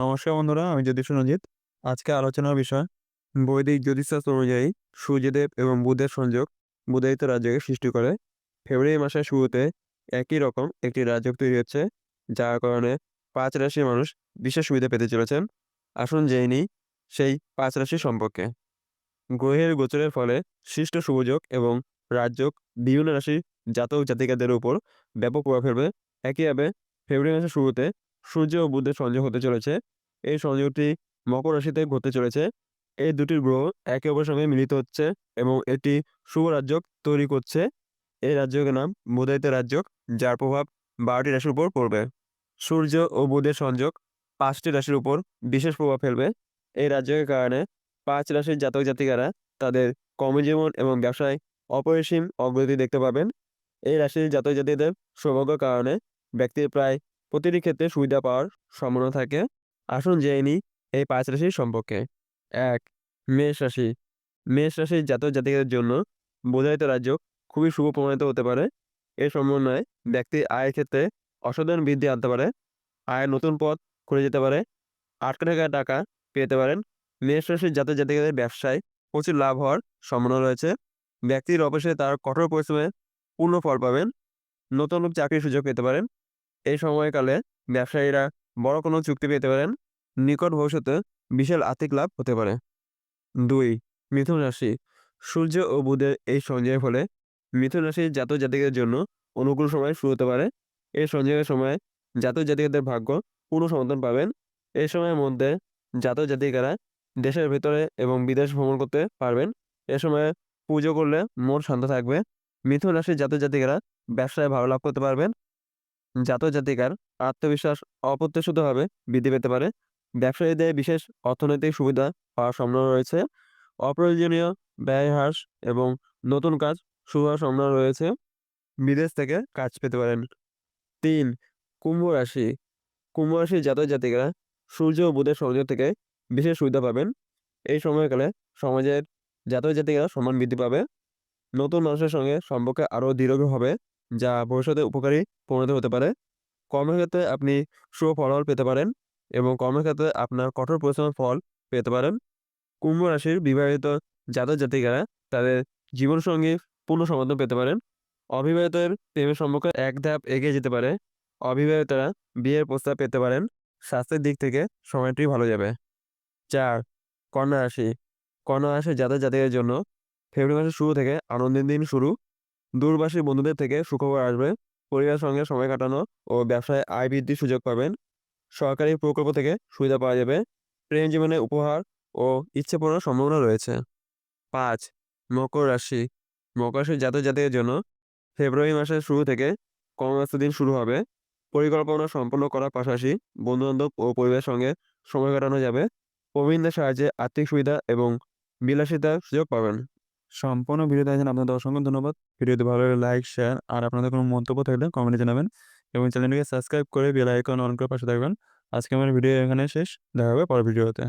নমস্কার বন্ধুরা, আমি জ্যোতিষরঞ্জিত। আজকে আলোচনার বিষয় বৈদিক জ্যোতিষশাস্ত্র অনুযায়ী সূর্যদেব এবং বুধের সংযোগ বুধায়িত রাজ্যকে সৃষ্টি করে। ফেব্রুয়ারি মাসের শুরুতে একই রকম একটি রাজযোগ তৈরি হচ্ছে, যার কারণে ৫ রাশির মানুষ বিশেষ সুবিধা পেতে চলেছেন। আসুন জেনে নিই সেই ৫ রাশি সম্পর্কে। গ্রহের গোচরের ফলে সৃষ্ট শুভযোগ এবং রাজযোগ বিভিন্ন রাশির জাতক জাতিকাদের উপর ব্যাপক প্রভাব ফেলবে। একইভাবে ফেব্রুয়ারি মাসের শুরুতে সূর্য ও বুধের সংযোগ হতে চলেছে। এই সংযোগটি মকর রাশিতে ঘটতে চলেছে। এই দুটি গ্রহ একে অপরের সঙ্গে মিলিত হচ্ছে এবং এটি শুভ রাজযোগ তৈরি করছে। এই রাজযোগের নাম বুধায়িত রাজযোগ, যার প্রভাব ১২টি রাশির উপর পড়বে। সূর্য ও বুধের সংযোগ ৫টি রাশির উপর বিশেষ প্রভাব ফেলবে। এই রাজযোগের কারণে ৫ রাশির জাতক জাতিকারা তাদের কর্মজীবন এবং ব্যবসায় অপরিসীম অগ্রগতি দেখতে পাবেন। এই রাশির জাতক জাতিকাদের সৌভাগ্যের কারণে ব্যক্তির প্রায় প্রতিটি ক্ষেত্রে সুবিধা পাওয়ার সম্ভাবনা থাকে। আসুন জেনে নিই এই ৫ রাশির সম্পর্কে। ১. মেষ রাশি। মেষ রাশির জাতক জাতিকাদের জন্য বুধায়িত রাজযোগ খুবই শুভ প্রমাণিত হতে পারে। এর সমন্বয়ে ব্যক্তির আয়ের ক্ষেত্রে অসাধারণ বৃদ্ধি আনতে পারে। আয়ের নতুন পথ খুলে যেতে পারে। আটকে থাকা টাকা পেতে পারেন। মেষ রাশির জাতক জাতিকাদের ব্যবসায় প্রচুর লাভ হওয়ার সম্ভাবনা রয়েছে। ব্যক্তির অবশ্যই তার কঠোর পরিশ্রমে পূর্ণ ফল পাবেন। নতুন চাকরির সুযোগ পেতে পারেন। এই সময়কালে ব্যবসায়ীরা বড় কোনো চুক্তি পেতে পারেন। নিকট ভবিষ্যতে বিশাল আর্থিক লাভ হতে পারে। ২. মিথুন রাশি। সূর্য ও বুধের এই সংযোগের ফলে মিথুন রাশির জাতক জাতিকাদের জন্য অনুকূল সময় শুরু হতে পারে। এই সংযোগের সময় জাতক জাতিকাদের ভাগ্য পূর্ণ সমর্থন পাবেন। এই সময়ের মধ্যে জাতক জাতিকারা দেশের ভেতরে এবং বিদেশ ভ্রমণ করতে পারবেন। এ সময়ে পুজো করলে মন শান্ত থাকবে। মিথুন রাশির জাতক জাতিকারা ব্যবসায় ভালো লাভ করতে পারবেন। জাতক জাতিকার আত্মবিশ্বাস অপ্রত্যাশিতভাবে বৃদ্ধি পেতে পারে। ব্যবসায়ীদের বিশেষ অর্থনৈতিক সুবিধা পাওয়ার সম্ভাবনা রয়েছে। অপ্রয়োজনীয় ব্যয় হ্রাস এবং নতুন কাজ শুরু হওয়ার সম্ভাবনা রয়েছে। বিদেশ থেকে কাজ পেতে পারেন। ৩. কুম্ভ রাশি। কুম্ভ রাশির জাতক জাতিকারা সূর্য ও বুধের সংযোগ থেকে বিশেষ সুবিধা পাবেন। এই সময়কালে সমাজের জাতক জাতিকারা সম্মান বৃদ্ধি পাবে। নতুন মানুষের সঙ্গে সম্পর্ক আরও দৃঢ় হবে, যা ভবিষ্যতে উপকারী পরিণত হতে পারে। কর্মক্ষেত্রে আপনি শুভ ফলাফল পেতে পারেন এবং কর্মক্ষেত্রে আপনার কঠোর পরিশ্রমের ফল পেতে পারেন। কুম্ভ রাশির বিবাহিত জাতক জাতিকারা তাদের জীবনসঙ্গীর পূর্ণ সমর্থন পেতে পারেন। অবিবাহিতদের প্রেমের সম্পর্কে এক ধাপ এগিয়ে যেতে পারে। অবিবাহিতরা বিয়ের প্রস্তাব পেতে পারেন। স্বাস্থ্যের দিক থেকে সময়টি ভালো যাবে। ৪. কন্যা রাশি। কন্যা রাশির জাতক জাতিকাদের জন্য ফেব্রুয়ারি মাসের শুরু থেকে আনন্দের দিন শুরু। দূরভাষী বন্ধুদের থেকে সুখবর আসবে। পরিবারের সঙ্গে সময় কাটানো ও ব্যবসায় আয় বৃদ্ধির সুযোগ পাবেন। সরকারি প্রকল্প থেকে সুবিধা পাওয়া যাবে। প্রেম জীবনে উপহার ও ইচ্ছে পূরণের সম্ভাবনা রয়েছে। ৫. মকর রাশি। মকর রাশির জাতক জাতিকাদের জন্য ফেব্রুয়ারি মাসের শুরু থেকে কর্মব্যস্ত দিন শুরু হবে। পরিকল্পনা সম্পন্ন করার পাশাপাশি বন্ধু-বান্ধব ও পরিবারের সঙ্গে সময় কাটানো যাবে। প্রবীণদের সাহায্যে আর্থিক সুবিধা এবং বিলাসিতার সুযোগ পাবেন। সম্পূর্ণ ভিডিও দেখার জন্য আপনাদের অসংখ্য ধন্যবাদ। ভিডিওটি ভালো লাগলে লাইক, শেয়ার আর আপনাদের কোনো মন্তব্য থাকলে কমেন্টে জানাবেন এবং চ্যানেলটিকে সাবস্ক্রাইব করে বেল আইকন অন করে পাশে থাকবেন। আজকে আমার ভিডিও এখানে শেষ। দেখা হবে পরের ভিডিওতে।